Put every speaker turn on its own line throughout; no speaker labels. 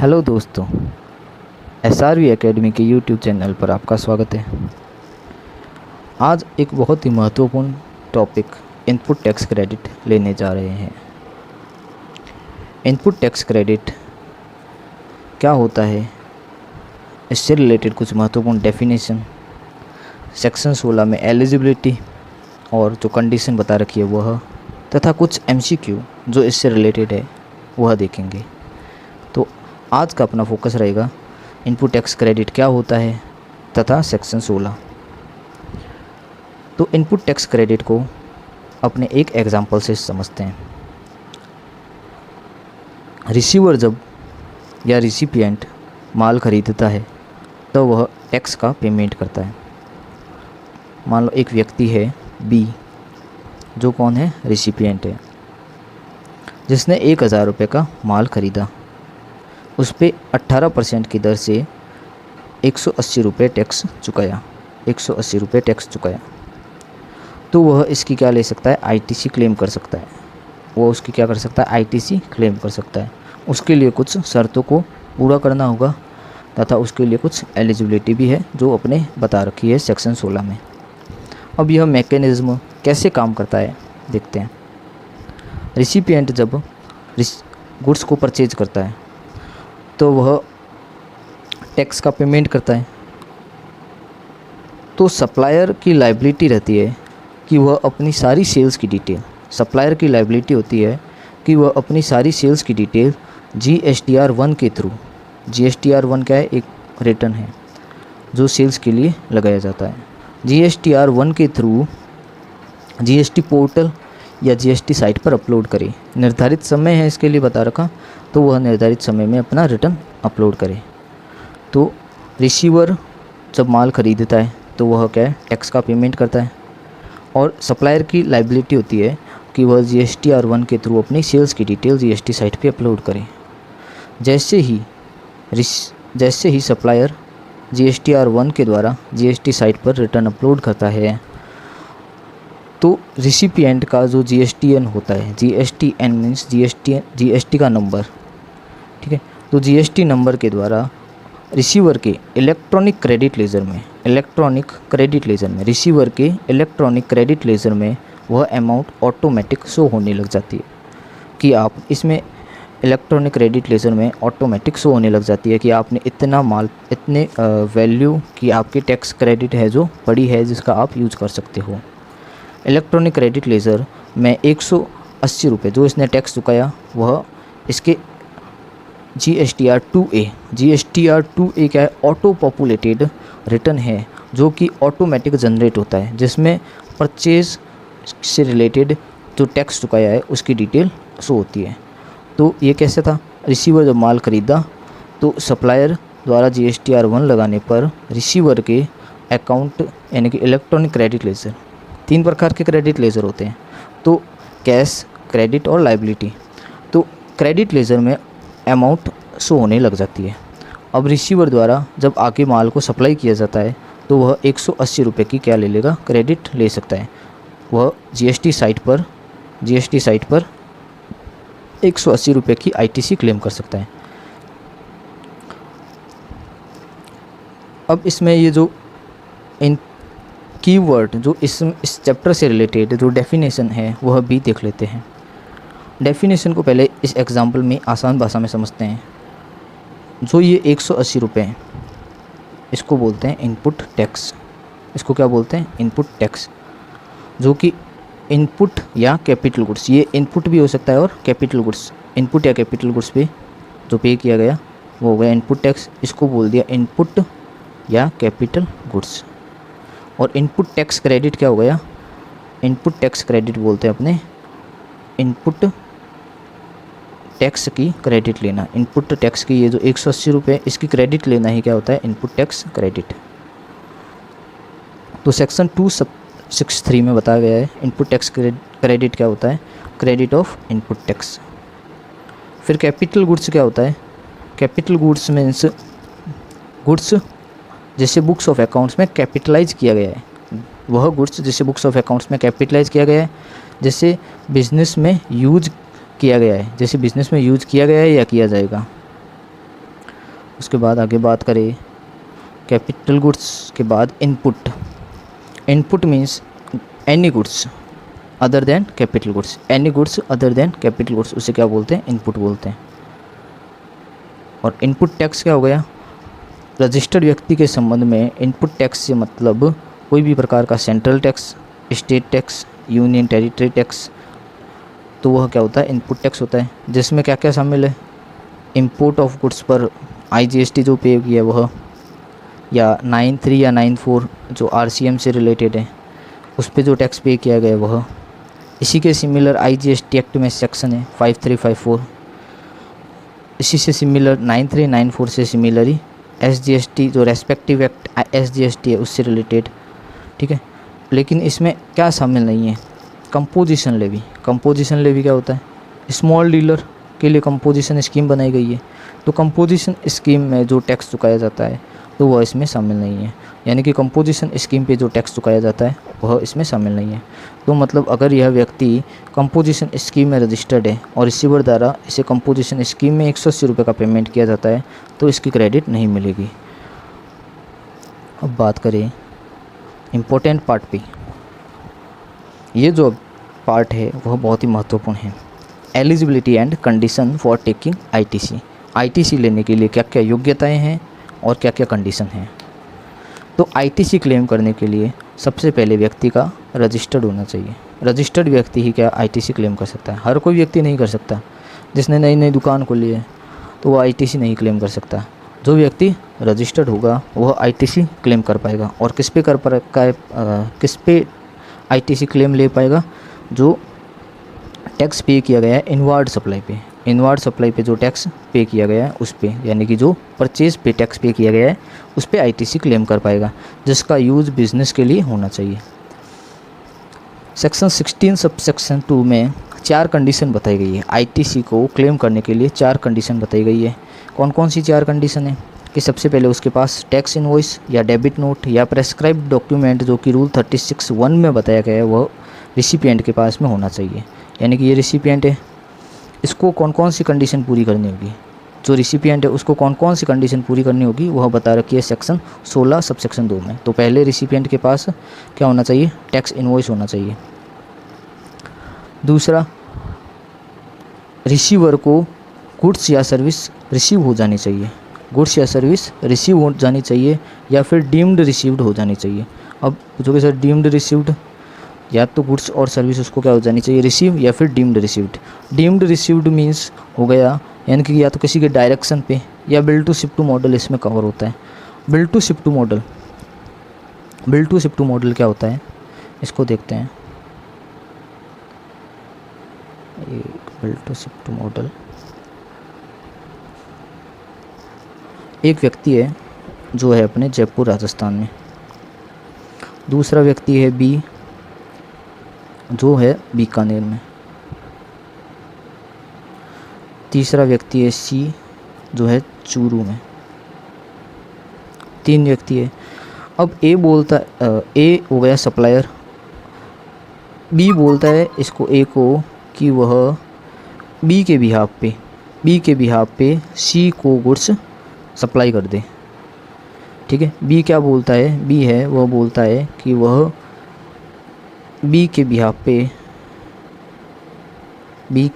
Hello दोस्तों, SRV academy के YouTube channel पर आपका स्वागत है। आज एक बहुत ही महत्वपूर्ण टॉपिक इनपुट टैक्स क्रेडिट लेने जा रहे हैं। इनपुट टैक्स क्रेडिट क्या होता है, इससे रिलेटेड कुछ महत्वपूर्ण डेफिनेशन, सेक्शन 16 में एलिजिबिलिटी और जो कंडीशन बता रखी है वह, तथा कुछ MCQ जो इससे रिलेटेड है वह देखेंगे। तो आज का अपना फोकस रहेगा इनपुट टैक्स क्रेडिट क्या होता है तथा सेक्शन 16। तो इनपुट टैक्स क्रेडिट को अपने एक एग्जांपल से समझते हैं। रिसीवर जब या रिसिपिएंट माल खरीदता है तो वह टैक्स का पेमेंट करता है। मान लो एक व्यक्ति है B, जो कौन है, रिसिपिएंट है, जिसने 1000 रुपये का माल खरीदा। उस पर 18% की दर से 180 रुपये टैक्स चुकाया, 180 रुपये टैक्स चुकाया। तो वह इसकी क्या ले सकता है, ITC क्लेम कर सकता है। वह उसकी क्या कर सकता है, ITC क्लेम कर सकता है। उसके लिए कुछ शर्तों को पूरा करना होगा तथा उसके लिए कुछ एलिजिबिलिटी भी है जो अपने बता रखी है सेक्शन 16 में। अब यह मैकेनिज़्म कैसे काम करता है देखते हैं। रिसिपिएंट जब गुड्स को परचेज करता है तो वह टैक्स का पेमेंट करता है। तो सप्लायर की लायबिलिटी रहती है कि वह अपनी सारी सेल्स की डिटेल, सप्लायर की लायबिलिटी होती है कि वह अपनी सारी सेल्स की डिटेल GSTR 1 के थ्रू, GSTR 1 क्या है, एक रिटर्न है जो सेल्स के लिए लगाया जाता है। GSTR 1 के थ्रू GST पोर्टल या GST साइट पर अपलोड करे। निर्धारित समय है इसके लिए बता रखा, तो वह निर्धारित समय में अपना रिटर्न अपलोड करे। तो रिसीवर जब माल खरीदता है तो वह क्या है, टैक्स का पेमेंट करता है। और सप्लायर की लायबिलिटी होती है कि वह GSTR 1 के थ्रू अपनी सेल्स की डिटेल GST साइट पे अपलोड करे। जैसे ही सप्लायर GSTR 1 के द्वारा GST साइट पर रिटर्न अपलोड करता है तो रिसिपिएंट का जो GSTN होता है, GSTN मीन्स GST का नंबर, ठीक है। तो GST नंबर के द्वारा रिसीवर के इलेक्ट्रॉनिक क्रेडिट लेजर में रिसीवर के इलेक्ट्रॉनिक क्रेडिट लेजर में वह अमाउंट ऑटोमेटिक शो होने लग जाती है कि आप इसमें इलेक्ट्रॉनिक क्रेडिट लेजर में ऑटोमेटिक शो होने लग जाती है कि आपने इतना माल, इतने वैल्यू की आपकी टैक्स क्रेडिट है जो पड़ी है, जिसका आप यूज कर सकते हो। इलेक्ट्रॉनिक क्रेडिट लेजर में 180 रुपये जो इसने टैक्स चुकाया वह इसके GSTR 2A क्या है, ऑटो पॉपुलेटेड रिटर्न है जो कि ऑटोमेटिक जनरेट होता है, जिसमें परचेज से रिलेटेड जो टैक्स चुकाया है उसकी डिटेल शो होती है। तो ये कैसे था, रिसीवर जब माल खरीदा तो सप्लायर द्वारा GSTR 1 लगाने पर रिसीवर के अकाउंट यानी कि इलेक्ट्रॉनिक क्रेडिट लेजर, 3 प्रकार के क्रेडिट लेजर होते हैं, तो कैश, क्रेडिट और लायबिलिटी। तो क्रेडिट लेजर में अमाउंट शो होने लग जाती है। अब रिसीवर द्वारा जब आगे माल को सप्लाई किया जाता है तो वह 180 रुपये की क्या ले लेगा, क्रेडिट ले सकता है। वह GST साइट पर 180 रुपये की ITC क्लेम कर सकता है। अब इसमें ये जो इन कीवर्ड जो इस चैप्टर से रिलेटेड जो डेफिनेशन है वह भी देख लेते हैं। डेफिनेशन को पहले इस एग्जांपल में आसान भाषा में समझते हैं। जो ये 180 रुपये, इसको बोलते हैं इनपुट टैक्स। इसको क्या बोलते हैं, इनपुट टैक्स, जो कि इनपुट या कैपिटल गुड्स, ये इनपुट भी हो सकता है और कैपिटल गुड्स, इनपुट या कैपिटल गुड्स पे जो पे किया गया वो हो गया इनपुट टैक्स। इसको बोल दिया इनपुट या कैपिटल गुड्स। और इनपुट टैक्स क्रेडिट क्या हो गया, इनपुट टैक्स क्रेडिट बोलते हैं अपने इनपुट टैक्स की क्रेडिट लेना। इनपुट टैक्स की ये जो 180 रुपये इसकी क्रेडिट लेना ही क्या होता है, इनपुट टैक्स क्रेडिट। तो सेक्शन 263 में बताया गया है इनपुट टैक्स क्रेडिट क्या होता है, क्रेडिट ऑफ इनपुट टैक्स। फिर कैपिटल गुड्स क्या होता है, कैपिटल गुड्स मीन्स गुड्स जैसे बुक्स ऑफ अकाउंट्स में कैपिटलाइज किया गया है, वह गुड्स जैसे बुक्स ऑफ अकाउंट्स में कैपिटलाइज किया गया है, जैसे बिजनेस में यूज किया गया है, जैसे बिज़नेस में यूज किया गया है या किया जाएगा। उसके बाद आगे बात करें कैपिटल गुड्स के बाद input. Input means any goods other than capital goods, any goods other than capital goods, उसे क्या बोलते हैं? इनपुट बोलते हैं। और इनपुट टैक्स क्या हो गया? रजिस्टर्ड व्यक्ति के संबंध में इनपुट टैक्स से मतलब कोई भी प्रकार का central tax, state tax, union territory tax, तो वह क्या होता है? इनपुट टैक्स होता है। जिसमें क्या क्या शामिल है? इंपोर्ट ऑफ गुड्स पर IGST जो पे किया है वह, या 9(3) या 9(4) जो RCM से रिलेटेड है उस पर जो टैक्स पे किया गया वह। इसी के सिमिलर IGST एक्ट में सेक्शन है 5354। इसी से सिमिलर 93, 94 से सिमिलर SGST जो रेस्पेक्टिव एक्ट SGST है उससे रिलेटेड, ठीक है। लेकिन इसमें क्या शामिल नहीं है? Composition levy. कंपोजिशन लेवी क्या होता है? स्मॉल डीलर के लिए कंपोजिशन स्कीम बनाई गई है, तो कंपोजिशन स्कीम में जो टैक्स चुकाया जाता है तो वह इसमें शामिल नहीं है। यानी कि कंपोजिशन स्कीम पे जो टैक्स चुकाया जाता है वह इसमें शामिल नहीं है। तो मतलब अगर यह व्यक्ति कंपोजिशन स्कीम में रजिस्टर्ड है और रिसीवर द्वारा इसे कंपोजिशन स्कीम में 180 रुपये का पेमेंट किया जाता है तो इसकी क्रेडिट नहीं मिलेगी। अब बात करें इम्पोर्टेंट पार्ट पे। ये जो पार्ट है वह बहुत ही महत्वपूर्ण है। Eligibility and condition for taking ITC। ITC लेने के लिए क्या क्या योग्यताएं हैं और क्या क्या कंडीशन हैं। तो ITC क्लेम करने के लिए सबसे पहले व्यक्ति का रजिस्टर्ड होना चाहिए। रजिस्टर्ड व्यक्ति ही क्या ITC क्लेम कर सकता है, हर कोई व्यक्ति नहीं कर सकता। जिसने नई नई दुकान खोली है तो वह ITC नहीं क्लेम कर सकता। जो व्यक्ति रजिस्टर्ड होगा वह ITC क्लेम कर पाएगा। और किस पे ITC क्लेम ले पाएगा? जो टैक्स पे किया गया है इनवार्ड सप्लाई पे। इनवार्ड सप्लाई पे जो टैक्स पे किया गया है उस पे, यानी कि जो परचेज पे टैक्स पे किया गया है उस पे ITC क्लेम कर पाएगा, जिसका यूज़ बिजनेस के लिए होना चाहिए। सेक्शन 16 सब सेक्शन 2 में 4 कंडीशन बताई गई है। ITC को क्लेम करने के लिए 4 कंडीशन बताई गई है। कौन कौन सी 4 कंडीशन है? कि सबसे पहले उसके पास टैक्स इनवॉइस या डेबिट नोट या प्रेस्क्राइब्ड डॉक्यूमेंट जो कि रूल 36(1) में बताया गया है वह रिसिपिएंट के पास में होना चाहिए। यानी कि ये रिसिपिएंट है, इसको कौन कौन सी कंडीशन पूरी करनी होगी? जो रिसिपिएंट है उसको कौन कौन सी कंडीशन पूरी करनी होगी वह बता रखी है सेक्शन 16 सब सेक्शन 2 में। तो पहले रिसिपिएंट के पास क्या होना चाहिए? टैक्स इनवॉइस होना चाहिए। दूसरा, रिसीवर को गुड्स या सर्विस रिसीव हो जानी चाहिए। गुड्स या सर्विस रिसीव हो जानी चाहिए या फिर डीम्ड रिसीव्ड हो जानी चाहिए। अब पूछोगे सर डीम्ड रिसीव्ड, या तो गुड्स और सर्विस उसको क्या हो जानी चाहिए? रिसीव या फिर deemed received. Deemed received means हो गया यानी कि या तो किसी के डायरेक्शन पे या bill to ship to model इसमें कवर होता है। Bill to ship to model, bill to ship to model क्या होता है इसको देखते हैं। Bill to ship to model, एक व्यक्ति है जो है अपने जयपुर राजस्थान में, दूसरा व्यक्ति है बी जो है बीकानेर में, तीसरा व्यक्ति है सी जो है चूरू में, 3 व्यक्ति है। अब ए बोलता ए हो गया सप्लायर, बी बोलता है इसको ए को कि वह बी के बिहाफ पे सी को गुड्स सप्लाई कर दे। ठीक है, बी क्या बोलता है? बी है वह बोलता है कि वह बी के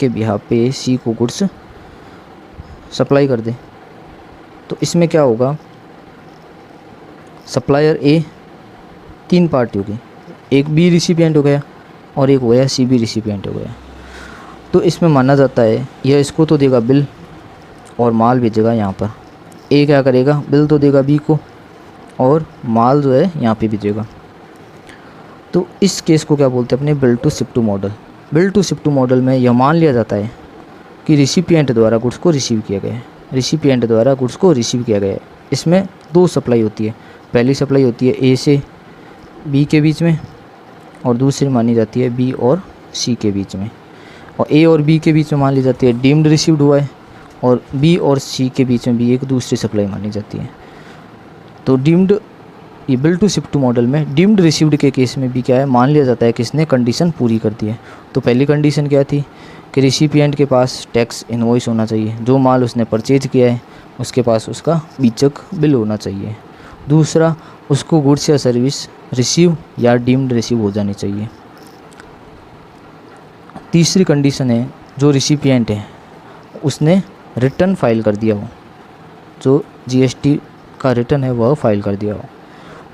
बिहाफ पे सी को गुड्स सप्लाई कर दे। तो इसमें क्या होगा? सप्लायर ए 3 पार्टी होगी, एक बी रिसिपिएंट हो गया और एक हो गया सी बी रिसिपिएंट हो गया। तो इसमें माना जाता है यह इसको तो देगा बिल और माल भेजेगा यहाँ पर। ए क्या करेगा? बिल तो देगा बी को और माल जो है यहाँ पे भेजेगा। तो इस केस को क्या बोलते हैं? अपने bill to ship to model. Bill to ship to model में यह मान लिया जाता है कि रिसिपिएंट द्वारा गुड्स को रिसीव किया गया है, रिसिपिएंट द्वारा गुड्स को रिसीव किया गया है। इसमें 2 सप्लाई होती है। पहली सप्लाई होती है ए से बी के बीच में और दूसरी मानी जाती है बी और सी के बीच में। और ए और बी के बीच में मान ली जाती है डीम्ड रिसीव्ड हुआ है और बी और सी के बीच में भी एक दूसरी सप्लाई मानी जाती है। तो डीम्ड, ये bill to ship to model में डीम्ड रिसीव्ड के केस में भी क्या है? मान लिया जाता है कि इसने कंडीशन पूरी कर दी है। तो पहली कंडीशन क्या थी कि रिसिपिएंट के पास टैक्स इनवॉइस होना चाहिए, जो माल उसने परचेज किया है उसके पास उसका बीचक बिल होना चाहिए। दूसरा, उसको गुड्स या सर्विस रिसीव या डीम्ड रिसीव हो जानी चाहिए। तीसरी कंडीशन है जो रिसिपिएंट है उसने रिटर्न फाइल कर दिया हो, जो जीएसटी का रिटर्न है वह फाइल कर दिया हो।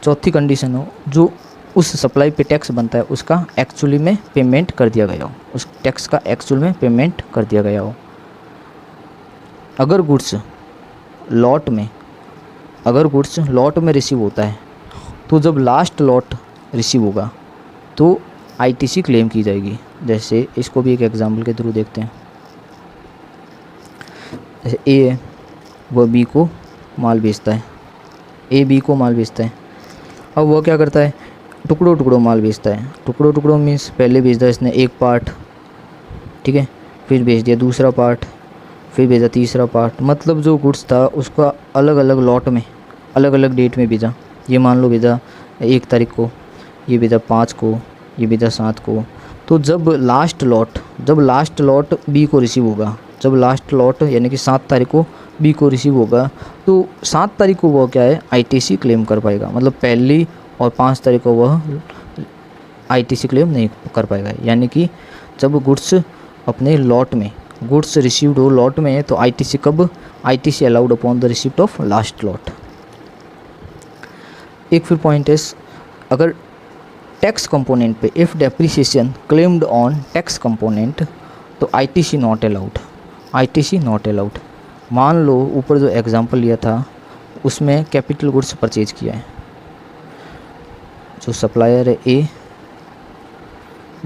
चौथी कंडीशन हो जो उस सप्लाई पे टैक्स बनता है उसका एक्चुअली में पेमेंट कर दिया गया हो, उस टैक्स का एक्चुअल में पेमेंट कर दिया गया हो। अगर गुड्स लॉट में रिसीव होता है तो जब लास्ट लॉट रिसीव होगा तो आईटीसी क्लेम की जाएगी। जैसे इसको भी एक एग्जांपल के थ्रू देखते हैं। जैसे ए है, वह बी को माल बेचता है, ए बी को माल बेचता है। अब वह क्या करता है, टुकड़ों टुकड़ों माल बेचता है। टुकड़ों टुकड़ों मीन्स पहले बेच दिया इसने एक पार्ट, ठीक है, फिर बेच दिया दूसरा पार्ट, फिर भेजा तीसरा पार्ट। मतलब जो गुड्स था उसका अलग अलग लॉट में अलग अलग डेट में भेजा। ये मान लो भेजा 1 तारीख को, ये भेजा 5 को, ये भेजा 7 को। तो जब लास्ट लॉट बी को रिसीव होगा, जब लास्ट लॉट यानी कि 7 तारीख को बी को रिसीव होगा तो 7 तारीख को वह क्या है आईटीसी क्लेम कर पाएगा। मतलब पहली और 5 तारीख को वह आईटीसी क्लेम नहीं कर पाएगा। यानी कि जब गुड्स अपने लॉट में गुड्स रिसीव्ड हो लॉट में तो आईटीसी कब, ITC allowed upon the receipt of last lot. एक फिर पॉइंट है, अगर टैक्स कंपोनेंट पे if depreciation claimed on tax component तो ITC not allowed, ITC not allowed. मान लो ऊपर जो एग्जांपल लिया था उसमें कैपिटल गुड्स परचेज किया है, जो सप्लायर है ए,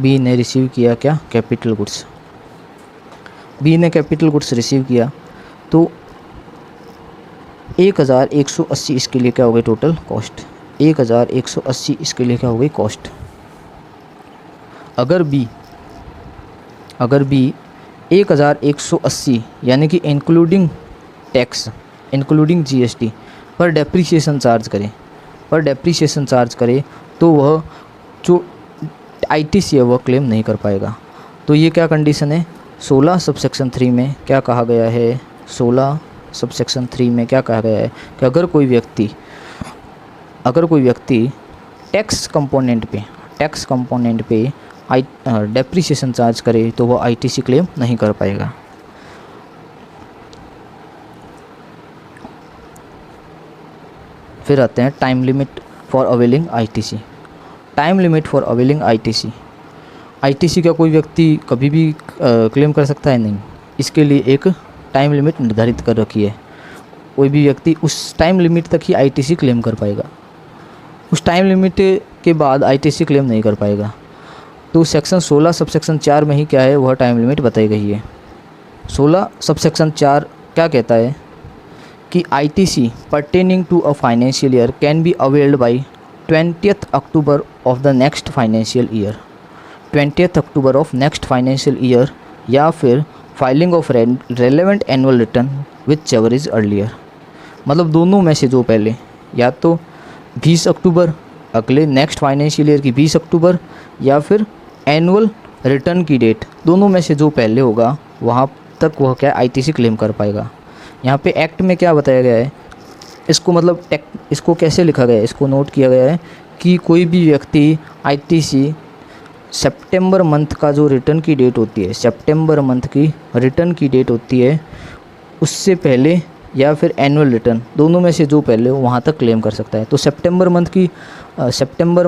बी ने रिसीव किया क्या कैपिटल गुड्स, बी ने कैपिटल गुड्स रिसीव किया तो 1180 इसके लिए क्या हो गई टोटल कॉस्ट, 1180 इसके लिए क्या हो गई कॉस्ट। अगर बी 1180 यानी कि इंक्लूडिंग टैक्स इंक्लूडिंग जीएसटी पर डेप्रिसिएशन चार्ज करे तो वह जो आईटीसी है वह क्लेम नहीं कर पाएगा। तो ये क्या कंडीशन है, 16 सबसेक्शन 3 में क्या कहा गया है, 16 सबसेक्शन 3 में क्या कहा गया है कि अगर कोई व्यक्ति टैक्स कंपोनेंट पे डेप्रिसिएशन चार्ज करे तो वह आईटीसी क्लेम नहीं कर पाएगा। फिर आते हैं time limit for availing ITC. Time limit for availing ITC का कोई व्यक्ति कभी भी क्लेम कर सकता है नहीं, इसके लिए एक टाइम लिमिट निर्धारित कर रखी है। कोई भी व्यक्ति उस टाइम लिमिट तक ही आईटीसी क्लेम कर पाएगा, उस टाइम लिमिट के बाद आईटीसी क्लेम नहीं कर पाएगा। तो सेक्शन 16 सबसेक्शन 4 में ही क्या है वह टाइम लिमिट बताई गई है। 16 सबसेक्शन 4 क्या कहता है कि ITC pertaining to a financial year can be availed by 20th October of the next financial year, 20th October of next financial year, या फिर filing of relevant annual return whichever is earlier. मतलब दोनों में से जो पहले, या तो 20 अक्टूबर अगले नेक्स्ट फाइनेंशियल ईयर की 20 अक्टूबर, या फिर एनुअल रिटर्न की डेट, दोनों में से जो पहले होगा वहाँ तक वह क्या आईटीसी क्लेम कर पाएगा। यहाँ पे एक्ट में क्या बताया गया है, इसको मतलब इसको कैसे लिखा गया है, इसको नोट किया गया है कि कोई भी व्यक्ति आईटीसी सितंबर मंथ का जो रिटर्न की डेट होती है, सितंबर मंथ की रिटर्न की डेट होती है उससे पहले या फिर एनुअल रिटर्न, दोनों में से जो पहले हो वहाँ तक क्लेम कर सकता है। तो सितंबर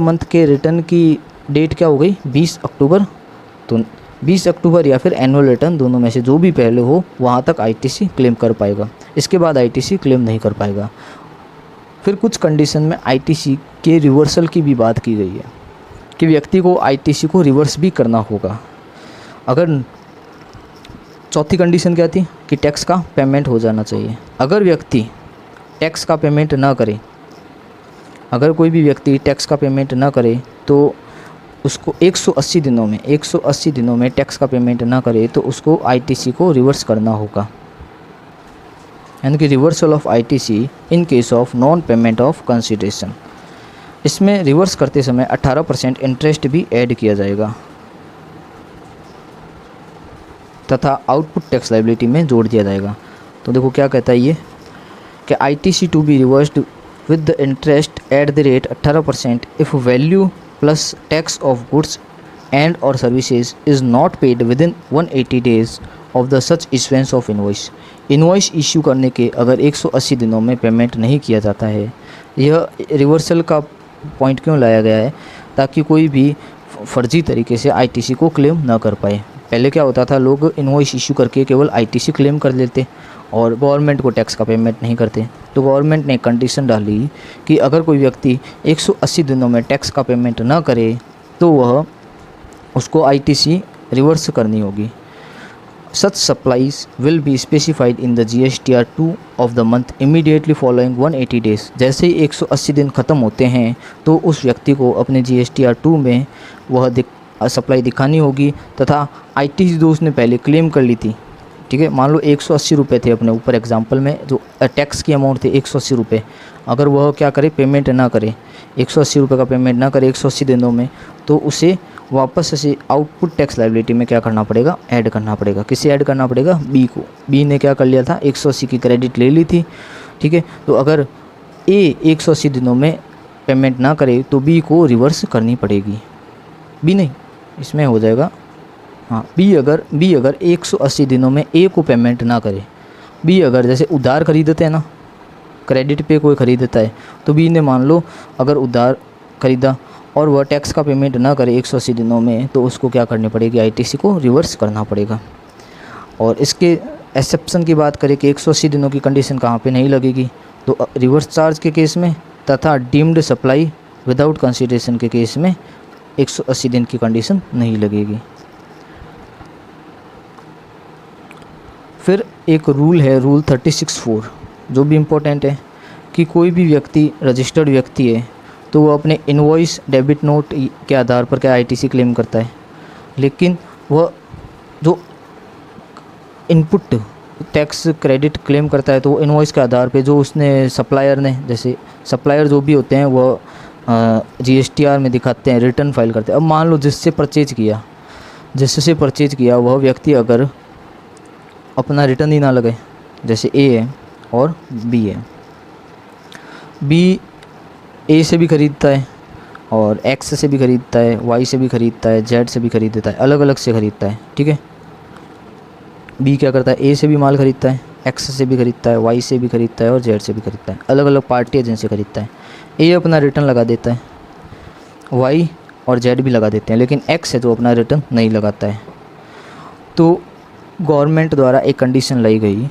मंथ के रिटर्न की डेट क्या हो गई 20 अक्टूबर, तो 20 अक्टूबर या फिर एनुअल रिटर्न, दोनों में से जो भी पहले हो वहाँ तक आईटीसी क्लेम कर पाएगा, इसके बाद आईटीसी क्लेम नहीं कर पाएगा। फिर कुछ कंडीशन में आईटीसी के रिवर्सल की भी बात की गई है कि व्यक्ति को आईटीसी को रिवर्स भी करना होगा। अगर चौथी कंडीशन क्या थी कि टैक्स का पेमेंट हो जाना चाहिए। अगर व्यक्ति टैक्स का पेमेंट ना करे, अगर कोई भी व्यक्ति टैक्स का पेमेंट ना करे तो उसको 180 दिनों में टैक्स का पेमेंट ना करे तो उसको आईटीसी को रिवर्स करना होगा, यानी कि reversal of ITC in case of non payment of consideration. इसमें रिवर्स करते समय 18% इंटरेस्ट भी ऐड किया जाएगा तथा आउटपुट टैक्स लायबिलिटी में जोड़ दिया जाएगा। तो देखो क्या कहता है ये कि ITC to be reversed with the interest at the rate 18% if value plus tax of goods and और services is not paid within 180 days of the such issuance of invoice. Invoice issue करने के अगर 180 दिनों में payment नहीं किया जाता है, यह रिवर्सल का पॉइंट क्यों लाया गया है, ताकि कोई भी फर्जी तरीके से ITC को क्लेम ना कर पाए। पहले क्या होता था, लोग इनवॉइस इशू करके केवल ITC क्लेम कर लेते और गवर्नमेंट को टैक्स का पेमेंट नहीं करते। तो गवर्नमेंट ने कंडीशन डाली कि अगर कोई व्यक्ति 180 दिनों में टैक्स का पेमेंट ना करे तो वह उसको ITC रिवर्स करनी होगी। Such supplies will be specified in the GSTR 2 of the month immediately following 180 days. जैसे ही 180 दिन ख़त्म होते हैं तो उस व्यक्ति को अपने GSTR 2 में वह सप्लाई दिखानी होगी तथा ITC जो उसने पहले क्लेम कर ली थी, ठीक है, मान लो 180 रुपये थे अपने ऊपर एग्जांपल में, जो टैक्स की अमाउंट थे 180 रुपये, अगर वह क्या करे, पेमेंट ना करे, 180 रुपये का पेमेंट ना करे 180 दिनों में, तो उसे वापस से आउटपुट टैक्स लायबिलिटी में क्या करना पड़ेगा, ऐड करना पड़ेगा। किसे ऐड करना पड़ेगा, बी को। बी ने क्या कर लिया था, 180 की क्रेडिट ले ली थी, ठीक है। तो अगर ए 180 दिनों में पेमेंट ना करे तो बी को रिवर्स करनी पड़ेगी। बी नहीं, इसमें हो जाएगा हाँ, बी अगर 180 दिनों में ए को पेमेंट ना करे, बी अगर जैसे उधार खरीदते हैं ना, क्रेडिट पे कोई ख़रीदता है, तो बी ने मान लो अगर उधार खरीदा और वह टैक्स का पेमेंट ना करे 180 दिनों में, तो उसको क्या करनी पड़ेगी, ITC को रिवर्स करना पड़ेगा। और इसके एक्सेप्शन की बात करें कि 180 दिनों की कंडीशन कहाँ पे नहीं लगेगी, तो रिवर्स चार्ज के केस में तथा डीम्ड सप्लाई विदाउट कंसिडरेशन के केस में 180 दिन की कंडीशन नहीं लगेगी। फिर एक रूल है, रूल 36(4), जो भी इम्पोर्टेंट है कि कोई भी व्यक्ति रजिस्टर्ड व्यक्ति है तो वो अपने इनवॉइस डेबिट नोट के आधार पर क्या ITC क्लेम करता है, लेकिन वह जो इनपुट टैक्स क्रेडिट क्लेम करता है तो वो इनवॉइस के आधार पे जो उसने सप्लायर ने, जैसे सप्लायर जो भी होते हैं वह GSTR में दिखाते हैं, रिटर्न फाइल करते हैं। अब मान लो जिससे परचेज किया वह व्यक्ति अगर अपना रिटर्न ही ना लगे, जैसे ए है और बी है, बी ए से भी ख़रीदता है और X से भी ख़रीदता है, Y से भी ख़रीदता है, Z से भी ख़रीदता है, अलग अलग से ख़रीदता है, ठीक है। बी क्या करता है, ए से भी माल ख़रीदता है, X से भी ख़रीदता है, Y से भी ख़रीदता है और Z से भी ख़रीदता है, अलग अलग पार्टी है जिनसे ख़रीदता है। ए अपना रिटर्न लगा देता है, Y और Z भी लगा देते हैं, लेकिन X है जो अपना रिटर्न नहीं लगाता है। तो गवर्नमेंट द्वारा एक कंडीशन लाई गई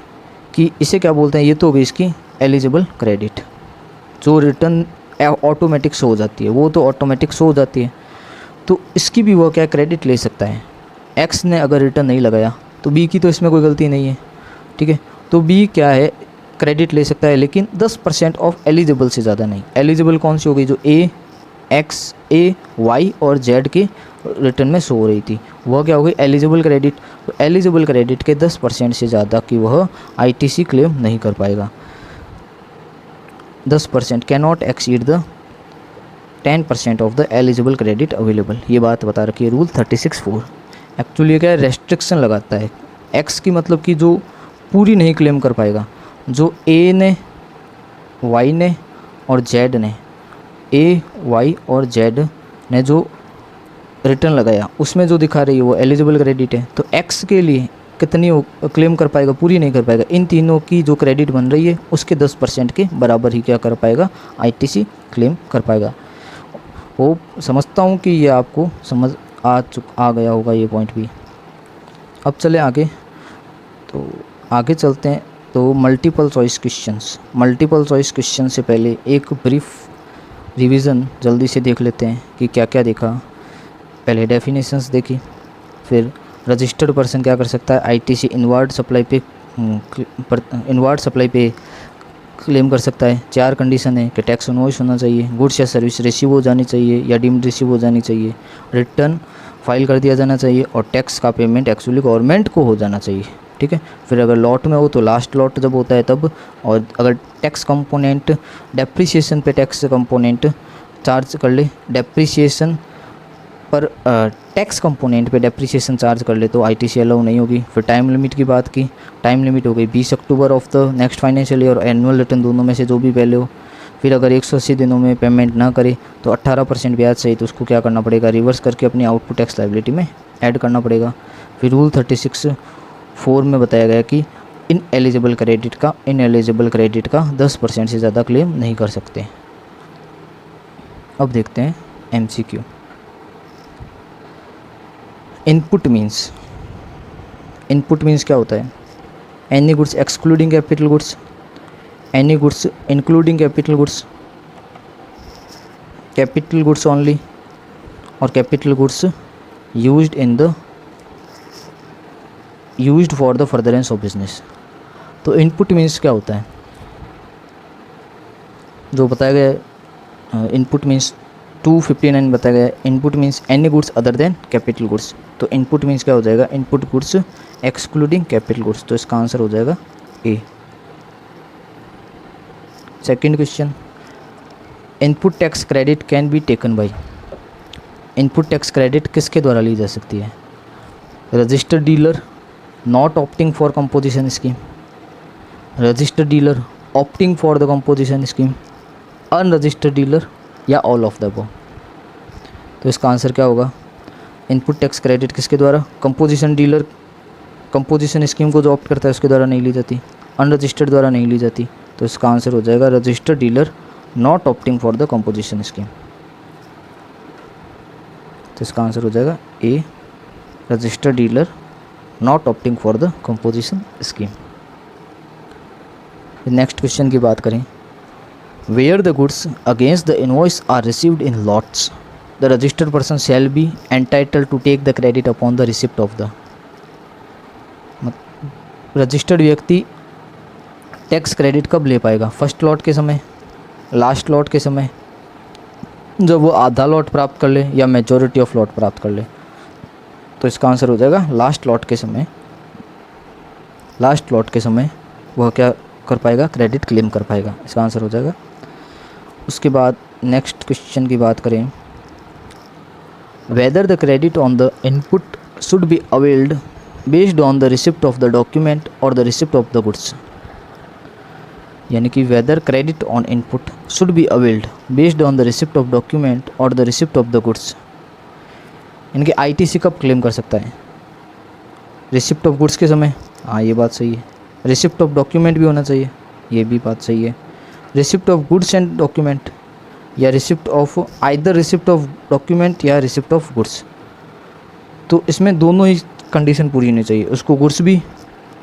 कि इसे क्या बोलते हैं, ये तो हो गई इसकी एलिजिबल क्रेडिट, जो रिटर्न ऑटोमेटिक शो हो जाती है, वो तो ऑटोमेटिक शो हो जाती है, तो इसकी भी वो क्या क्रेडिट ले सकता है। X ने अगर रिटर्न नहीं लगाया तो B की तो इसमें कोई गलती नहीं है, ठीक है, तो B क्या है, क्रेडिट ले सकता है, लेकिन 10% ऑफ एलिजिबल से ज़्यादा नहीं। एलिजिबल कौन सी हो गई, जो A, X, A, Y और Z के रिटर्न में शो हो रही थी, वह क्या हो गई, एलिजिबल क्रेडिट। तो एलिजिबल क्रेडिट के 10% से ज़्यादा की वह ITC क्लेम नहीं कर पाएगा। 10% can not exceed the 10% of the eligible credit available. ये बात बता रखी है रूल 36(4). एक्चुअली क्या है, रेस्ट्रिक्शन लगाता है। X की मतलब कि जो पूरी नहीं क्लेम कर पाएगा, जो A ने, Y ने और Z ने, A, Y और Z ने जो रिटर्न लगाया उसमें जो दिखा रही है वो एलिजिबल क्रेडिट है, तो X के लिए कितनी क्लेम कर पाएगा, पूरी नहीं कर पाएगा। इन तीनों की जो क्रेडिट बन रही है उसके 10% के बराबर ही क्या कर पाएगा, ITC क्लेम कर पाएगा। वो समझता हूँ कि ये आपको समझ आ गया होगा ये पॉइंट भी। अब चले आगे, तो आगे चलते हैं। तो मल्टीपल चॉइस क्वेश्चन से पहले एक ब्रीफ रिवीजन जल्दी से देख लेते हैं कि क्या क्या देखा। पहले डेफिनेशंस देखी, फिर रजिस्टर्ड पर्सन क्या कर सकता है, ITC इनवर्ड सप्लाई पे क्लेम कर सकता है। 4 कंडीशन है कि टैक्स इनवॉइस होना चाहिए, गुड्स या सर्विस रिसीव हो जानी चाहिए या डीम्ड रिसीव हो जानी चाहिए, रिटर्न फाइल कर दिया जाना चाहिए और टैक्स का पेमेंट एक्चुअली गवर्नमेंट को हो जाना चाहिए, ठीक है। फिर अगर लॉट में हो तो लास्ट लॉट जब होता है तब, और अगर टैक्स कंपोनेंट डेप्रिसिएशन पे टैक्स कंपोनेंट चार्ज कर ले, डेप्रिसिएशन पर टैक्स कंपोनेंट पे डेप्रिसिएशन चार्ज कर ले तो आईटीसी अलाउ नहीं होगी। फिर टाइम लिमिट की बात की, टाइम लिमिट हो गई 20 October of the next financial year और एनुअल रिटर्न दोनों में से जो भी पहले हो। फिर अगर 180 दिनों में पेमेंट ना करे तो 18% ब्याज सही तो उसको क्या करना पड़ेगा, रिवर्स करके अपनी आउटपुट टैक्स लायबिलिटी में ऐड करना पड़ेगा। फिर रूल 36(4) में बताया गया कि इन एलिजिबल क्रेडिट का 10% से ज़्यादा क्लेम नहीं कर सकते। अब देखते हैं MCQ। इनपुट मीन्स क्या होता है? Any goods excluding capital goods, any goods including capital goods only, और capital goods used for the furtherance of business. तो इनपुट मीन्स क्या होता है? जो बताया गया इनपुट मीन्स 259 बताया गया, input means any goods other than capital goods. तो इनपुट मीन्स क्या हो जाएगा? Input goods excluding capital goods. तो इसका आंसर हो जाएगा A. Second question, input tax credit can be taken by. Input tax credit किसके द्वारा ली जा सकती है? Registered dealer not opting for composition scheme, registered dealer opting for the composition scheme, unregistered dealer, या ऑल ऑफ द अबव। तो इसका answer क्या होगा? इनपुट टैक्स क्रेडिट किसके द्वारा? कंपोजिशन डीलर कंपोजिशन स्कीम को जो ऑप्ट करता है उसके द्वारा नहीं ली जाती, अनरजिस्टर्ड द्वारा नहीं ली जाती। तो इसका आंसर हो जाएगा registered dealer not opting for the composition scheme. तो इसका आंसर हो जाएगा A, registered dealer not opting for the composition scheme. Next question की बात करें, where the goods against the invoice are received in lots the registered person shall be entitled to take the credit upon the receipt of the. रजिस्टर्ड व्यक्ति tax credit कब ले पाएगा? First lot के समय, लास्ट लॉट के समय, जब वो आधा लॉट प्राप्त कर ले या मेजॉरिटी ऑफ लॉट प्राप्त कर ले। तो इसका आंसर हो जाएगा लास्ट लॉट के समय। लास्ट लॉट के समय वह क्या कर पाएगा? क्रेडिट क्लेम कर पाएगा। इसका आंसर हो जाएगा। उसके बाद नेक्स्ट क्वेश्चन की बात करें, whether the credit on the input should be availed based on the receipt of the document और the receipt of the goods. यानी कि whether credit on input should be availed based on the receipt of document और the receipt of the goods. यानी कि ITC कब claim कर सकता है? रिसिप्ट ऑफ गुड्स के समय। हाँ, ये बात सही है। रिसिप्ट ऑफ डॉक्यूमेंट भी होना चाहिए, ये भी बात सही है। Receipt of goods and document, या receipt of either receipt of document या रिसिप्ट ऑफ गुड्स। तो इसमें दोनों ही कंडीशन पूरी होनी चाहिए। उसको गुड्स भी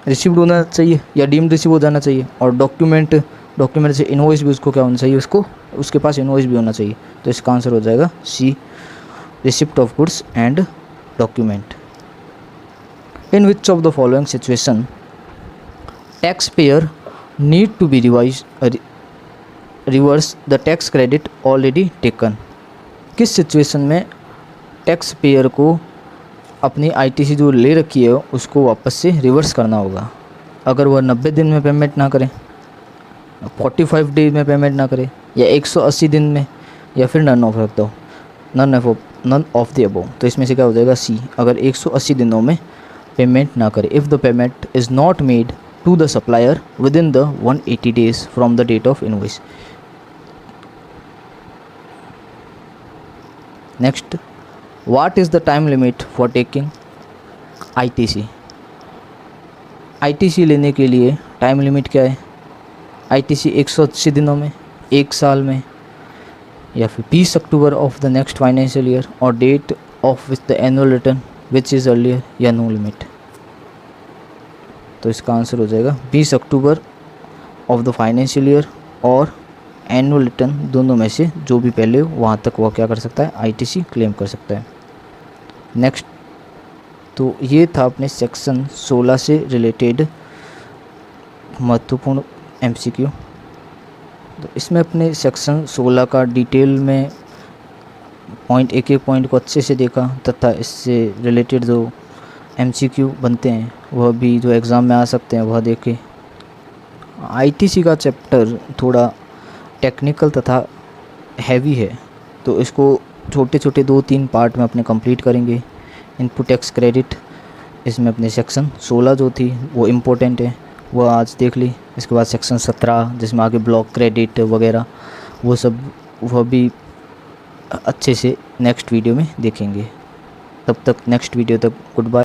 रिसिप्ड होना चाहिए या डीम्ड रिसीव हो जाना चाहिए, और डॉक्यूमेंट से इनवॉइस भी उसको क्या होना चाहिए, उसके पास इनवॉइस भी होना चाहिए। तो इसका आंसर हो जाएगा C, receipt of goods and document. In which of the following situation tax payer need to be reverse the tax credit already taken. किस सिचुएशन में टैक्स पेयर को अपनी आईटीसी जो ले रखी है उसको वापस से रिवर्स करना होगा? अगर वह 90 दिन में पेमेंट ना करे, 45 डेज में पेमेंट ना करे, या 180 दिन में, या फिर नन ऑफ द अबव। तो इसमें से क्या हो जाएगा? सी, अगर 180 दिनों में पेमेंट ना करे। If the payment is not made to the supplier within the 180 days from the date of invoice. Next, what is the time limit for taking ITC? ITC लेने के लिए टाइम लिमिट क्या है? ITC 180 दिनों में, 1 साल में, या फिर 20 October of the next financial year, और date of with the annual return which is earlier, या नो लिमिट। तो इसका आंसर हो जाएगा 20 October of the financial year और एनुअल रिटर्न, दोनों में से जो भी पहले हो वहाँ तक वह क्या कर सकता है? आईटीसी क्लेम कर सकता है। नेक्स्ट, तो ये था अपने सेक्शन 16 से रिलेटेड महत्वपूर्ण MCQ। तो इसमें अपने सेक्शन 16 का डिटेल में एक एक पॉइंट को अच्छे से देखा, तथा इससे रिलेटेड जो MCQ बनते हैं वह भी जो एग्ज़ाम में आ सकते हैं वह देखे। आईटीसी का चैप्टर थोड़ा टेक्निकल तथा हैवी है, तो इसको छोटे छोटे 2-3 पार्ट में अपने कंप्लीट करेंगे। इनपुट टैक्स क्रेडिट, इसमें अपने सेक्शन 16 जो थी वो इम्पोर्टेंट है, वो आज देख ली। इसके बाद सेक्शन 17 जिसमें आगे ब्लॉक क्रेडिट वगैरह वो सब, वो भी अच्छे से नेक्स्ट वीडियो में देखेंगे। तब तक नेक्स्ट वीडियो तक गुड बाय।